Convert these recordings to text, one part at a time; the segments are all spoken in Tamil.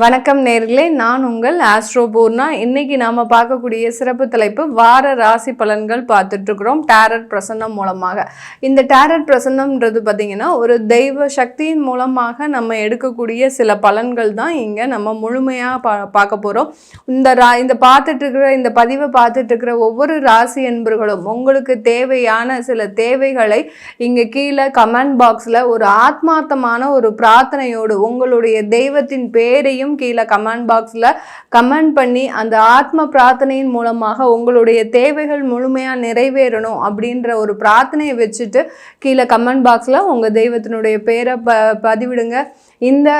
வணக்கம் நேர்களே, நான் உங்கள் ஆஸ்ட்ரோ பூர்ணா. இன்னைக்கு நாம பார்க்கக்கூடிய சிறப்பு தலைப்பு வார ராசி பலன்கள் பார்த்துட்டு இருக்கிறோம் டேரட் பிரசன்னம் மூலமாக. இந்த டேரட் பிரசன்னம்ன்றது பார்த்தீங்கன்னா ஒரு தெய்வ சக்தியின் மூலமாக நம்ம எடுக்கக்கூடிய சில பலன்கள் தான் இங்கே நம்ம முழுமையாக பார்க்க போகிறோம். இந்த பார்த்துட்டு இருக்கிற இந்த பதிவை பார்த்துட்டு இருக்கிற ஒவ்வொரு ராசி என்பர்களும் உங்களுக்கு தேவையான சில தேவைகளை இங்கே கீழே கமெண்ட் பாக்ஸில் ஒரு ஆத்மார்த்தமான ஒரு பிரார்த்தனையோடு உங்களுடைய தெய்வத்தின் பேரையும் கீழே கமெண்ட் பாக்ஸில் கமெண்ட் பண்ணி அந்த ஆத்ம பிரார்த்தனையின் மூலமாக உங்களுடைய தேவைகள் முழுமையாக நிறைவேறணும் அப்படின்ற ஒரு பிரார்த்தனையை வச்சுட்டு கீழே கமெண்ட் பாக்ஸில் உங்கள் தெய்வத்தினுடைய பேரை பதிவிடுங்க. இந்த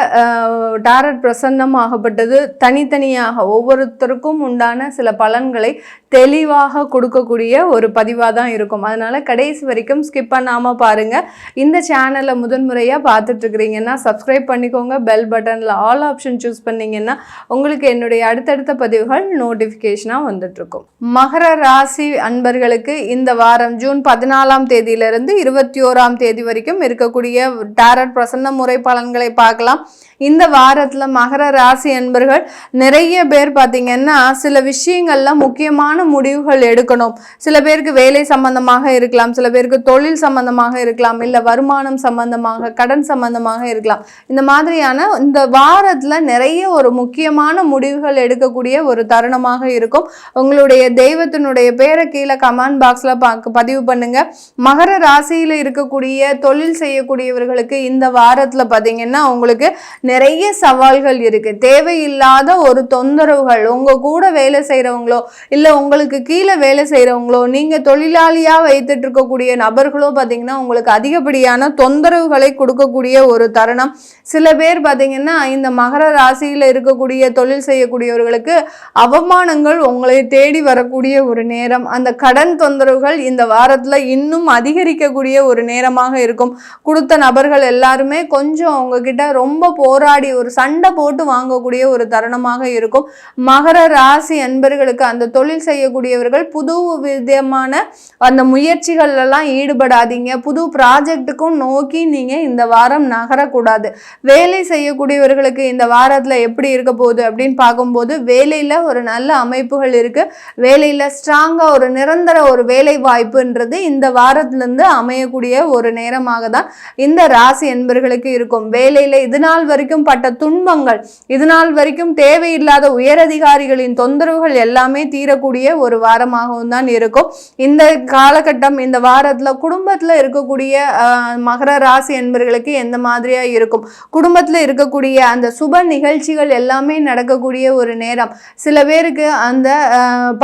டாரட் பிரசன்னம் ஆகப்பட்டது தனித்தனியாக ஒவ்வொருத்தருக்கும் உண்டான சில பலன்களை தெளிவாக கொடுக்கக்கூடிய ஒரு பதிவாக தான் இருக்கும். அதனால் கடைசி வரைக்கும் ஸ்கிப் பண்ணாமல் பாருங்கள். இந்த சேனலை முதன்முறையாக பார்த்துட்டு இருக்கிறீங்கன்னா சப்ஸ்கிரைப் பண்ணிக்கோங்க. பெல் பட்டனில் ஆல் ஆப்ஷன் சூஸ் பண்ணிங்கன்னா உங்களுக்கு என்னுடைய அடுத்தடுத்த பதிவுகள் நோட்டிஃபிகேஷனாக வந்துட்டுருக்கும். மகர ராசி அன்பர்களுக்கு இந்த வாரம் ஜூன் 14ஆம் தேதியிலிருந்து 21ஆம் தேதி வரைக்கும் இருக்கக்கூடிய டாரட் பிரசன்ன முறை பலன்களை பார்க்கலாம். இந்த வாரத்தில் மகர ராசி அன்பர்கள் நிறைய பேர் பார்த்தீங்கன்னா சில விஷயங்கள்ல முக்கியமான முடிவுகள் எடுக்கணும். சில பேருக்கு வேலை சம்பந்தமாக இருக்கலாம், சில பேருக்கு தொழில் சம்பந்தமாக இருக்கலாம், இல்லை வருமானம் சம்பந்தமாக, கடன் சம்பந்தமாக இருக்கலாம். இந்த மாதிரியான இந்த வாரத்தில் நிறைய ஒரு முக்கியமான முடிவுகள் எடுக்கக்கூடிய ஒரு தருணமாக இருக்கும். உங்களுடைய தெய்வத்தினுடைய பேரை கீழே கமெண்ட் பாக்ஸில் பதிவு பண்ணுங்க. மகர ராசியில் இருக்கக்கூடிய தொழில் செய்யக்கூடியவர்களுக்கு இந்த வாரத்தில் பார்த்தீங்கன்னா உங்களுக்கு நிறைய சவால்கள் இருக்கு. தேவையில்லாத ஒரு தொந்தரவுகள் உங்க கூட வேலை செய்யறவங்களோ இல்லை உங்களுக்கு கீழே வேலை செய்யறவங்களோ நீங்க தொழிலாளியா வைத்துட்டு இருக்கக்கூடிய நபர்களோ பார்த்தீங்கன்னா உங்களுக்கு அதிகப்படியான தொந்தரவுகளை கொடுக்கக்கூடிய ஒரு தருணம். சில பேர் பார்த்தீங்கன்னா இந்த மகர ராசியில் இருக்கக்கூடிய தொழில் செய்யக்கூடியவர்களுக்கு அவமானங்கள் உங்களை தேடி வரக்கூடிய ஒரு நேரம். அந்த கடன் தொந்தரவுகள் இந்த வாரத்தில் இன்னும் அதிகரிக்கக்கூடிய ஒரு நேரமாக இருக்கும். கொடுத்த நபர்கள் எல்லாருமே கொஞ்சம் உங்ககிட்ட ரொம்ப போராடி ஒரு சண்டை போட்டு வாங்கக்கூடிய ஒரு தருணமாக இருக்கும். மகர ராசி அன்பர்களுக்கு அந்த தொழில் செய்யக்கூடியவர்கள் புது விதமான அந்த முயற்சிகள் எல்லாம் ஈடுபடாதீங்க. புது ப்ராஜெக்டுக்கும் நோக்கி நீங்க இந்த வாரம் நகரக்கூடாது. வேலை செய்யக்கூடியவர்களுக்கு இந்த வாரத்துல எப்படி இருக்க போகுது அப்படின்னு பார்க்கும்போது வேலையில ஒரு நல்ல அமைப்புகள் இருக்கு. வேலையில ஸ்ட்ராங்கா ஒரு நிரந்தர ஒரு வேலை வாய்ப்புன்றது இந்த வாரத்திலிருந்து அமையக்கூடிய ஒரு நேரமாக தான் இந்த ராசி அன்பர்களுக்கு இருக்கும். வேலையில இதனால் வரைக்கும் பட்ட துன்பங்கள், இதனால் வரைக்கும் தேவையில்லாத உயரதிகாரிகளின் தொந்தரவுகள் எல்லாமே தீரக்கூடிய ஒரு வாரமாகவும் தான் இருக்கும். இந்த காலகட்டம் இந்த வாரத்துல குடும்பத்துல இருக்கக்கூடிய மகர ராசி என்பர்களுக்கு எந்த மாதிரியா இருக்கும், குடும்பத்துல இருக்கக்கூடிய அந்த சுப நிகழ்ச்சிகள் எல்லாமே நடக்கக்கூடிய ஒரு நேரம். சில பேருக்கு அந்த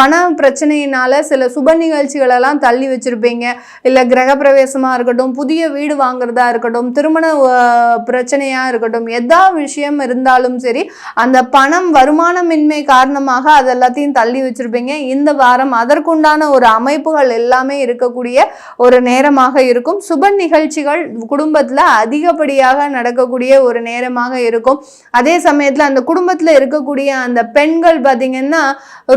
பண பிரச்சனையினால சில சுப நிகழ்ச்சிகள் எல்லாம் தள்ளி வச்சிருப்பீங்க. இல்ல கிரக பிரவேசமா இருக்கட்டும், புதிய வீடு வாங்குறதா இருக்கட்டும், திருமண பிரச்சனையா இருக்கட்டும், எதா விஷயம் இருந்தாலும் சரி அந்த பணம் வருமானமின்மை காரணமாக அது எல்லாத்தையும் தள்ளி வச்சிருப்பீங்க. இந்த வாரம் அதற்குண்டான ஒரு அமைப்புகள் எல்லாமே இருக்கக்கூடிய ஒரு நேரமாக இருக்கும். சுப நிகழ்ச்சிகள் குடும்பத்துல அதிகப்படியாக நடக்கக்கூடிய ஒரு நேரமாக இருக்கும். அதே சமயத்துல அந்த குடும்பத்துல இருக்கக்கூடிய அந்த பெண்கள் பார்த்தீங்கன்னா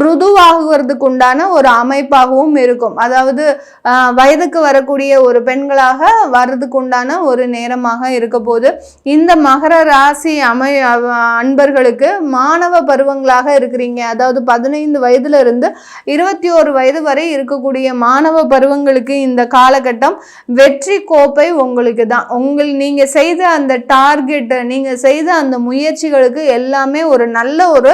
ருதுவாகுவதற்கு உண்டான ஒரு அமைப்பாகவும் இருக்கும். அதாவது வயதுக்கு வரக்கூடிய ஒரு பெண்களாக வர்றதுக்கு உண்டான ஒரு நேரமாக இருக்க போது இந்த மகர ராசி அன்பர்களுக்கு மாணவ பருவங்களாக இருக்கிறீங்க. அதாவது 15 வயதுல இருந்து 21 வயது வரை இருக்கக்கூடிய மாணவ பருவங்களுக்கு இந்த காலகட்டம் வெற்றி கோப்பை உங்களுக்கு தான். நீங்க செய்த அந்த டார்கெட், நீங்க செய்த அந்த முயற்சிகளுக்கு எல்லாமே ஒரு நல்ல ஒரு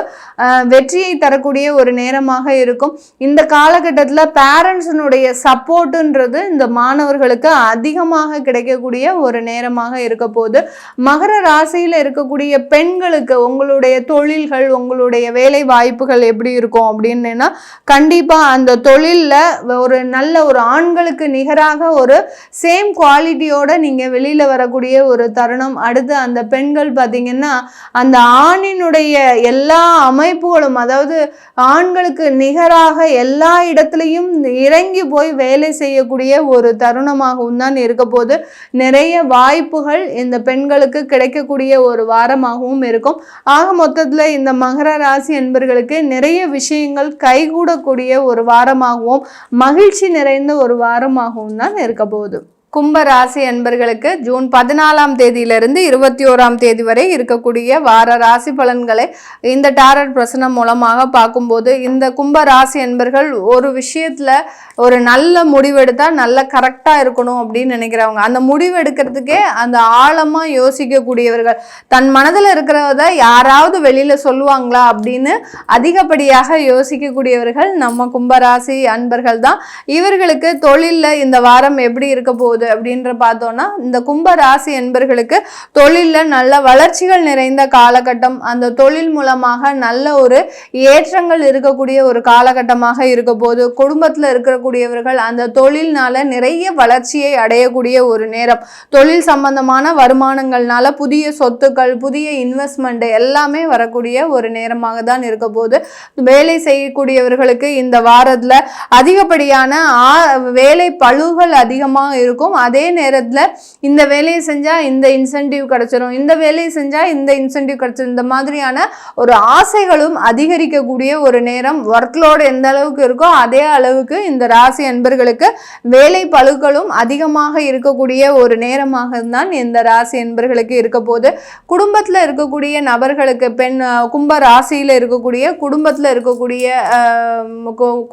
வெற்றியை தரக்கூடிய ஒரு நேரமாக இருக்கும். இந்த காலகட்டத்தில் பேரண்ட்ஸினுடைய சப்போர்ட்டுன்றது இந்த மாணவர்களுக்கு அதிகமாக கிடைக்கக்கூடிய ஒரு நேரமாக இருக்க போது மகர ராசியில் இருக்கக்கூடிய பெண்களுக்கு உங்களுடைய தொழில்கள், உங்களுடைய வேலை வாய்ப்புகள் எப்படி இருக்கும் அப்படின்னா கண்டிப்பா அந்த தொழில்ல ஒரு நல்ல ஒரு ஆண்களுக்கு நிகராக ஒரு சேம் குவாலிட்டியோட நீங்க வெளியில வரக்கூடிய ஒரு தருணம். அடுத்து அந்த பெண்கள் பார்த்தீங்கன்னா அந்த ஆணினுடைய எல்லா அமைப்புகளும், அதாவது ஆண்களுக்கு நிகராக எல்லா இடத்துலையும் இறங்கி போய் வேலை செய்யக்கூடிய ஒரு தருணமாகவும் தான் இருக்க போது நிறைய வாய்ப்புகள் இந்த பெண்களுக்கு கிடைக்கக்கூடிய ஒரு வாரமாகவும் இருக்கும். ஆக மொத்தத்தில் இந்த மகர ராசி என்பர்களுக்கு நிறைய விஷயங்கள் கைகூடக்கூடிய ஒரு வாரமாகவும் மகிழ்ச்சி நிறைந்த ஒரு வாரமாகவும் தான் இருக்க போகுது. கும்ப ராசி அன்பர்களுக்கு ஜூன் 14ஆம் தேதியிலிருந்து 21ஆம் தேதி வரை இருக்கக்கூடிய வார ராசி பலன்களை இந்த டாரட் பிரசனம் மூலமாக பார்க்கும்போது, இந்த கும்ப ராசி அன்பர்கள் ஒரு விஷயத்துல ஒரு நல்ல முடிவெடுத்தா நல்ல கரெக்டா இருக்கணும் அப்படின்னு நினைக்கிறவங்க, அந்த முடிவு எடுக்கிறதுக்கே அந்த ஆழமா யோசிக்கக்கூடியவர்கள், தன் மனதில் இருக்கிறத யாராவது வெளியில சொல்லுவாங்களா அப்படின்னு அதிகப்படியாக யோசிக்கக்கூடியவர்கள் நம்ம கும்பராசி அன்பர்கள் தான். இவர்களுக்கு தொழில்ல இந்த வாரம் எப்படி இருக்க போகுது அப்படின்ற பார்த்தோம்னா, இந்த கும்ப ராசி என்பர்களுக்கு தொழில்ல நல்ல வளர்ச்சிகள் நிறைந்த காலகட்டம், அந்த தொழில் மூலமாக நல்ல ஒரு ஏற்றங்கள் இருக்கக்கூடிய ஒரு காலகட்டமாக இருக்க போது, குடும்பத்தில் இருக்கக்கூடியவர்கள் அந்த தொழில்னால நிறைய வளர்ச்சியை அடையக்கூடிய ஒரு நேரம், தொழில் சம்பந்தமான வருமானங்கள்னால புதிய சொத்துக்கள், புதிய இன்வெஸ்ட்மெண்ட் எல்லாமே வரக்கூடிய ஒரு நேரமாக தான் இருக்க போது. வேலை செய்யக்கூடியவர்களுக்கு இந்த வாரத்துல அதிகப்படியான வேலை பளுகள் அதிகமாக இருக்கும். அதே நேரத்தில் இந்த வேலையை செஞ்சால் இந்த இன்சென்டிவ் கிடைச்சிரும், இந்த வேலையை செஞ்சால் இந்த இன்சென்டிவ் கிடைச்சிரும், இந்த மாதிரியான ஒரு ஆசைகளும் அதிகரிக்கக்கூடிய ஒரு நேரம். ஒர்க்லோடு எந்த அளவுக்கு இருக்கோ அதே அளவுக்கு இந்த ராசி அன்பர்களுக்கு வேலை பளுக்களும் அதிகமாக இருக்கக்கூடிய ஒரு நேரமாக தான் இந்த ராசி அன்பர்களுக்கு இருக்க போது. குடும்பத்தில் இருக்கக்கூடிய நபர்களுக்கு, பெண் கும்ப ராசியில் இருக்கக்கூடிய குடும்பத்தில் இருக்கக்கூடிய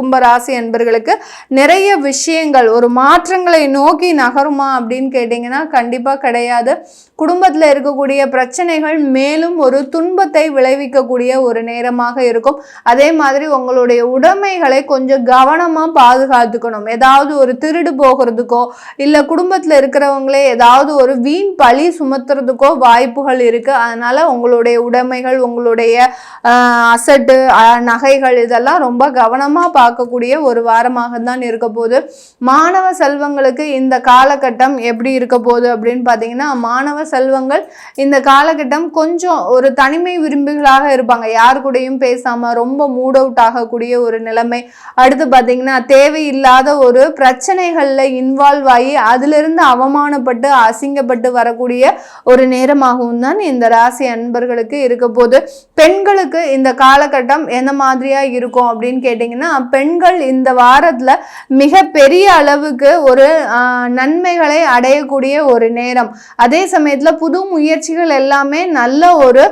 கும்ப ராசி அன்பர்களுக்கு நிறைய விஷயங்கள் ஒரு மாற்றங்களை நோக்கி நகருமா அப்படின்னு கேட்டிங்கன்னா கண்டிப்பாக கிடையாது. குடும்பத்தில் இருக்கக்கூடிய பிரச்சனைகள் மேலும் ஒரு துன்பத்தை விளைவிக்கக்கூடிய ஒரு நேரமாக இருக்கும். அதே மாதிரி உங்களுடைய உடைமைகளை கொஞ்சம் கவனமாக பாதுகாத்துக்கணும். ஏதாவது ஒரு திருடு போகிறதுக்கோ இல்லை குடும்பத்தில் இருக்கிறவங்களே ஏதாவது ஒரு வீண் பழி சுமத்துறதுக்கோ வாய்ப்புகள் இருக்குது. அதனால் உங்களுடைய உடைமைகள், உங்களுடைய அசட்டு, நகைகள் இதெல்லாம் ரொம்ப கவனமாக பார்க்கக்கூடிய ஒரு வாரமாக தான் இருக்க போகுது. மாணவ செல்வங்களுக்கு இந்த காலகட்டம் எப்படி இருக்க போகுது அப்படின்னு பார்த்தீங்கன்னா, மாணவ செல்வங்கள் இந்த காலகட்டம் கொஞ்சம் ஒரு தனிமை விரும்பிகளாக இருப்பாங்க. யாரு கூடயும் பேசாம ரொம்ப மூட் அவுட் ஆகக்கூடிய ஒரு நிலைமை. அடுத்து பார்த்தீங்கன்னா, தேவையில்லாத ஒரு பிரச்சனைகள்ல இன்வால்வ் ஆகி அதிலிருந்து அவமானப்பட்டு அசிங்கப்பட்டு வரக்கூடிய ஒரு நேரமாகவும் தான் இந்த ராசி அன்பர்களுக்கு இருக்க போது. பெண்களுக்கு இந்த காலகட்டம் எந்த மாதிரியா இருக்கும் அப்படின்னு கேட்டிங்கன்னா, பெண்கள் இந்த வாரத்துல மிக பெரிய அளவுக்கு ஒரு நன்மைகளை அடையக்கூடிய ஒரு நேரம். அதே சமயத்துல புது முயற்சிகள் எல்லாமே நல்ல ஒரு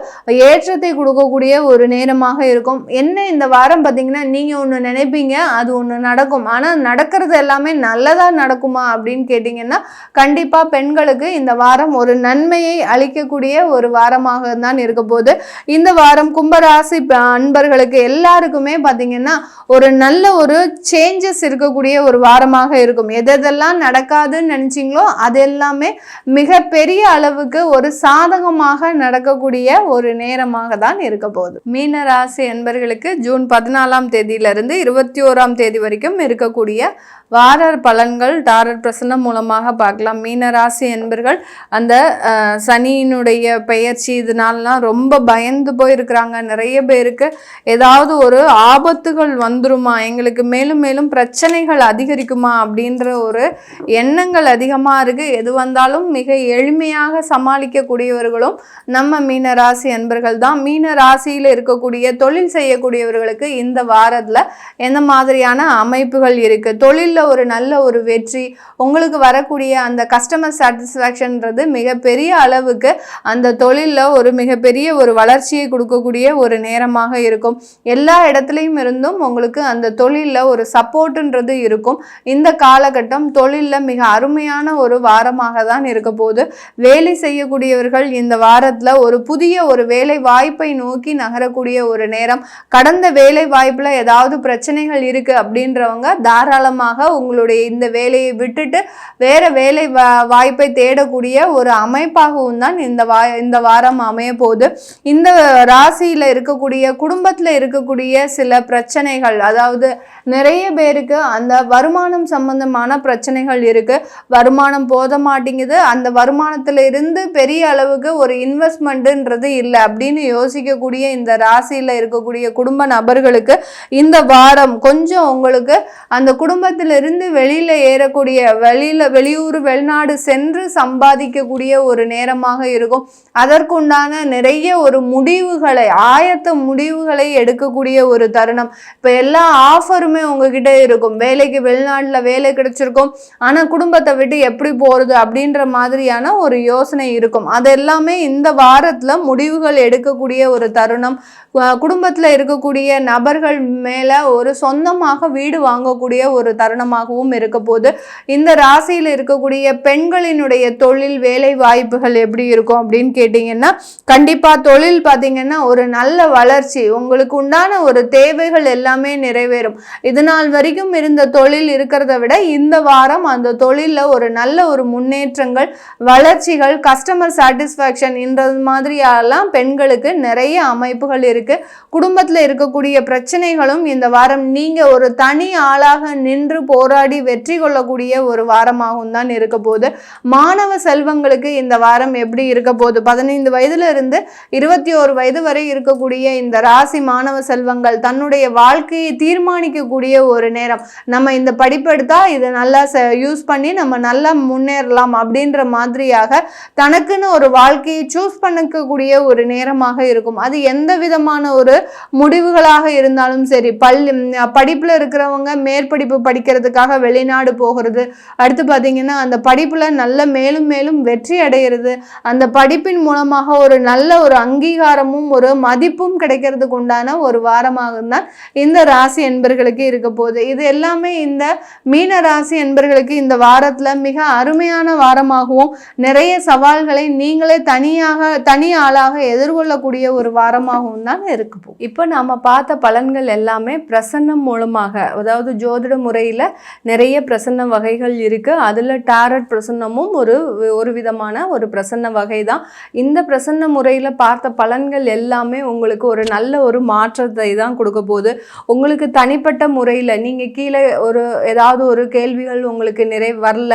ஏற்றத்தை கொடுக்கக்கூடிய ஒரு நேரமாக இருக்கும். என்ன இந்த வாரம் பார்த்தீங்கன்னா, நீங்க ஒன்று நினைப்பீங்க, அது ஒன்று நடக்கும். ஆனால் நடக்கிறது எல்லாமே நல்லதா நடக்குமா அப்படின்னு கேட்டிங்கன்னா கண்டிப்பா பெண்களுக்கு இந்த வாரம் ஒரு நன்மையை அளிக்கக்கூடிய ஒரு வாரமாக தான் இருக்க போது. இந்த வாரம் கும்பராசி அன்பர்களுக்கு எல்லாருக்குமே பார்த்தீங்கன்னா ஒரு நல்ல ஒரு சேஞ்சஸ் இருக்கக்கூடிய ஒரு வாரமாக இருக்கும். எதெல்லாம் நடக்காதுன்னு நினைச்சீங்களோ அது எல்லாமே மிக பெரிய அளவுக்கு ஒரு சாதகமாக நடக்கக்கூடிய ஒரு நேரமாக தான் இருக்க போகுது. மீன ராசி அன்பர்களுக்கு ஜூன் 14ஆம் தேதியிலிருந்து 21ஆம் தேதி வரைக்கும் இருக்கக்கூடிய வார பலன்கள் டாரட் பிரசனம் மூலமாக பார்க்கலாம். மீன ராசி என்பர்கள் அந்த சனியினுடைய பெயர்ச்சி இதனாலலாம் ரொம்ப பயந்து போயிருக்கிறாங்க. நிறைய பேருக்கு ஏதாவது ஒரு ஆபத்துகள் வந்துருமா, எங்களுக்கு மேலும் மேலும் பிரச்சனைகள் அதிகரிக்குமா அப்படின்ற ஒரு எண்ணங்கள் அதிகமாக இருக்கு. எது வந்தாலும் மிக எளிமையாக சமாளிக்கக்கூடியவர்களும் நம்ம மீன ராசி அன்பர்கள் தான். மீன ராசியில் இருக்கக்கூடிய தொழில் செய்யக்கூடியவர்களுக்கு இந்த வாரத்தில் எந்த மாதிரியான அமைப்புகள் இருக்கு, தொழிலில் ஒரு நல்ல ஒரு வெற்றி, உங்களுக்கு வரக்கூடிய அந்த கஸ்டமர் சாட்டிஸ்ஃபேக்ஷன்றது மிகப்பெரிய அளவுக்கு அந்த தொழிலில் ஒரு மிகப்பெரிய ஒரு வளர்ச்சியை கொடுக்கக்கூடிய ஒரு நேரமாக இருக்கும். எல்லா இடத்துலையும் இருந்தும் உங்களுக்கு அந்த தொழிலில் ஒரு சப்போர்ட்டுன்றது இருக்கும். இந்த காலகட்டம் தொழிலில் மிக அருமையான ஒரு வாரமாக தான் இருக்க போது. வேலை செய்யக்கூடியவர்கள் இந்த வாரத்தில் ஒரு புதிய ஒரு வேலை வாய்ப்பை நோக்கி நகரக்கூடிய ஒரு நேரம். கடந்த வேலை வாய்ப்பில் ஏதாவது பிரச்சனைகள் இருக்கு அப்படின்றவங்க தாராளமாக உங்களுடைய இந்த வேலையை விட்டுட்டு வேற வேலை வாய்ப்பை தேடக்கூடிய ஒரு அமைப்பாகவும் தான் இந்த வாரம் அமைய போகுது. இந்த ராசியில இருக்கக்கூடிய குடும்பத்தில் இருக்கக்கூடிய சில பிரச்சனைகள், அதாவது நிறைய பேருக்கு அந்த வருமானம் சம்பந்தமான பிரச்சனைகள் இருக்கு. வருமானம் போத மாட்டேங்குது, அந்த வருமானத்துல இருந்து பெரிய அளவுக்கு ஒரு இன்வெஸ்ட்மெண்ட்ன்றது இல்லை அப்படின்னு யோசிக்கக்கூடிய இந்த ராசியில இருக்கக்கூடிய குடும்ப நபர்களுக்கு இந்த வாரம் கொஞ்சம் உங்களுக்கு அந்த குடும்பத்திலிருந்து வெளியில ஏறக்கூடிய வெளியூர் வெளிநாடு சென்று சம்பாதிக்கக்கூடிய ஒரு நேரமாக இருக்கும். அதற்குண்டான நிறைய ஒரு முடிவுகளை முடிவுகளை எடுக்கக்கூடிய ஒரு தருணம். இப்ப எல்லா ஆஃபருமே உங்ககிட்ட இருக்கும். வேலைக்கு வெளிநாட்டுல வேலை கிடைச்சிருக்கும், ஆனா குடும்ப குடும்பத்தை விட்டு எப்படி போகிறது அப்படின்ற மாதிரியான ஒரு யோசனை இருக்கும். அது எல்லாமே இந்த வாரத்தில் முடிவுகள் எடுக்கக்கூடிய ஒரு தருணம். குடும்பத்தில் இருக்கக்கூடிய நபர்கள் மேலே ஒரு சொந்தமாக வீடு வாங்கக்கூடிய ஒரு தருணமாகவும் இருக்க போது. இந்த ராசியில் இருக்கக்கூடிய பெண்களினுடைய தொழில் வேலை வாய்ப்புகள் எப்படி இருக்கும் அப்படின்னு கேட்டிங்கன்னா, கண்டிப்பாக தொழில் பார்த்திங்கன்னா ஒரு நல்ல வளர்ச்சி, உங்களுக்கு உண்டான ஒரு தேவைகள் எல்லாமே நிறைவேறும். இது நாள் வரைக்கும் இருந்த தொழில் இருக்கிறத விட இந்த வாரம் அந்த தொழிலில் ஒரு நல்ல ஒரு முன்னேற்றங்கள், வளர்ச்சிகள், கஸ்டமர் சாட்டிஸ்ஃபேக்ஷன் இந்த மாதிரியெல்லாம் பெண்களுக்கு நிறைய அமைப்புகள் இருக்கு. குடும்பத்தில் இருக்கக்கூடிய பிரச்சனைகளும் இந்த வாரம் நீங்க ஒரு தனி ஆளாக நின்று போராடி வெற்றி கொள்ளக்கூடிய ஒரு வாரமாகவும் தான் இருக்க போகுது. மாணவ செல்வங்களுக்கு இந்த வாரம் எப்படி இருக்க போகுது? 15 வயதுல இருந்து 21 வயது வரை இருக்கக்கூடிய இந்த ராசி மாணவ செல்வங்கள் தன்னுடைய வாழ்க்கையை தீர்மானிக்கக்கூடிய ஒரு நேரம். நம்ம இந்த படிப்பு எடுத்தா இதை நல்லா யூஸ் பண்ணி நம்ம நல்லா முன்னேறலாம் அப்படின்ற மாதிரியாக தனக்குன்னு ஒரு வாழ்க்கையை சூஸ் பண்ணிக்கக்கூடிய ஒரு நேரமாக இருக்கும். அது எந்த விதமான ஒரு முடிவுகளாக இருந்தாலும் சரி, படிப்புல இருக்கிறவங்க மேற்படிப்பு படிக்கிறதுக்காக வெளிநாடு போகிறது, அடுத்து பார்த்தீங்கன்னா அந்த படிப்புல நல்ல மேலும் மேலும் வெற்றி அடைகிறது, அந்த படிப்பின் மூலமாக ஒரு நல்ல ஒரு அங்கீகாரமும் ஒரு மதிப்பும் கிடைக்கிறதுக்கு உண்டான ஒரு வாரமாக தான் இந்த ராசி என்பர்களுக்கு இருக்க போகுது. இது எல்லாமே இந்த மீன ராசி என்பர்களுக்கு இந்த வாரத்துல மிக அருமையான வாரமாகவும் நிறைய சவால்களை நீங்களே தனி ஆளாக எதிர்கொள்ளக்கூடிய ஒரு வாரமாகவும் தான் இருக்கு. இப்போ நாம பார்த்த பலன்கள் எல்லாமே பிரசன்னம் மூலமாக, அதாவது ஜோதிட முறையில் நிறைய பிரசன்ன வகைகள் இருக்கு. அதில் டாரட் பிரசன்னமும் ஒரு விதமான ஒரு பிரசன்ன வகை தான். இந்த பிரசன்ன முறையில் பார்த்த பலன்கள் எல்லாமே உங்களுக்கு ஒரு நல்ல ஒரு மாற்றத்தை தான் கொடுக்க போகுது. உங்களுக்கு தனிப்பட்ட முறையில் நீங்கள் கீழே ஏதாவது ஒரு கேள்விகள் உங்களுக்கு வரல,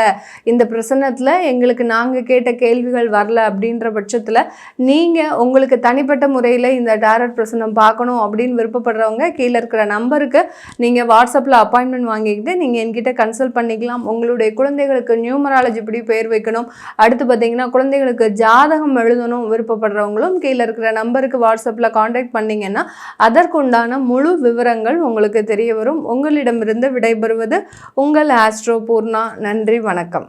இந்த பிரசன்னத்தில் எங்களுக்கு நாங்கள் கேட்ட கேள்விகள் வரல அப்படின்ற பட்சத்தில் நீங்கள் உங்களுக்கு தனிப்பட்ட முறையில் இந்த டாரட் பிரசன்னம் பார்க்கணும் அப்படின்னு விருப்பப்படுறவங்க கீழே இருக்கிற நம்பருக்கு நீங்கள் வாட்ஸ்அப்பில் அப்பாயின்மெண்ட் வாங்கிக்கிட்டு நீங்கள் என்கிட்ட கன்சல்ட் பண்ணிக்கலாம். உங்களுடைய குழந்தைகளுக்கு நியூமராலஜி இப்படி பேர் வைக்கணும், அடுத்து பார்த்தீங்கன்னா குழந்தைகளுக்கு ஜாதகம் எழுதணும் விருப்பப்படுறவங்களும் கீழே இருக்கிற நம்பருக்கு வாட்ஸ்அப்பில் காண்டாக்ட் பண்ணிங்கன்னா அதற்குண்டான முழு விவரங்கள் உங்களுக்கு தெரிய வரும். உங்களிடமிருந்து விடைபெறுவது உங்கள் ஆஸ்ட்ரோ பூர்ணா. நன்றி, வணக்கம்.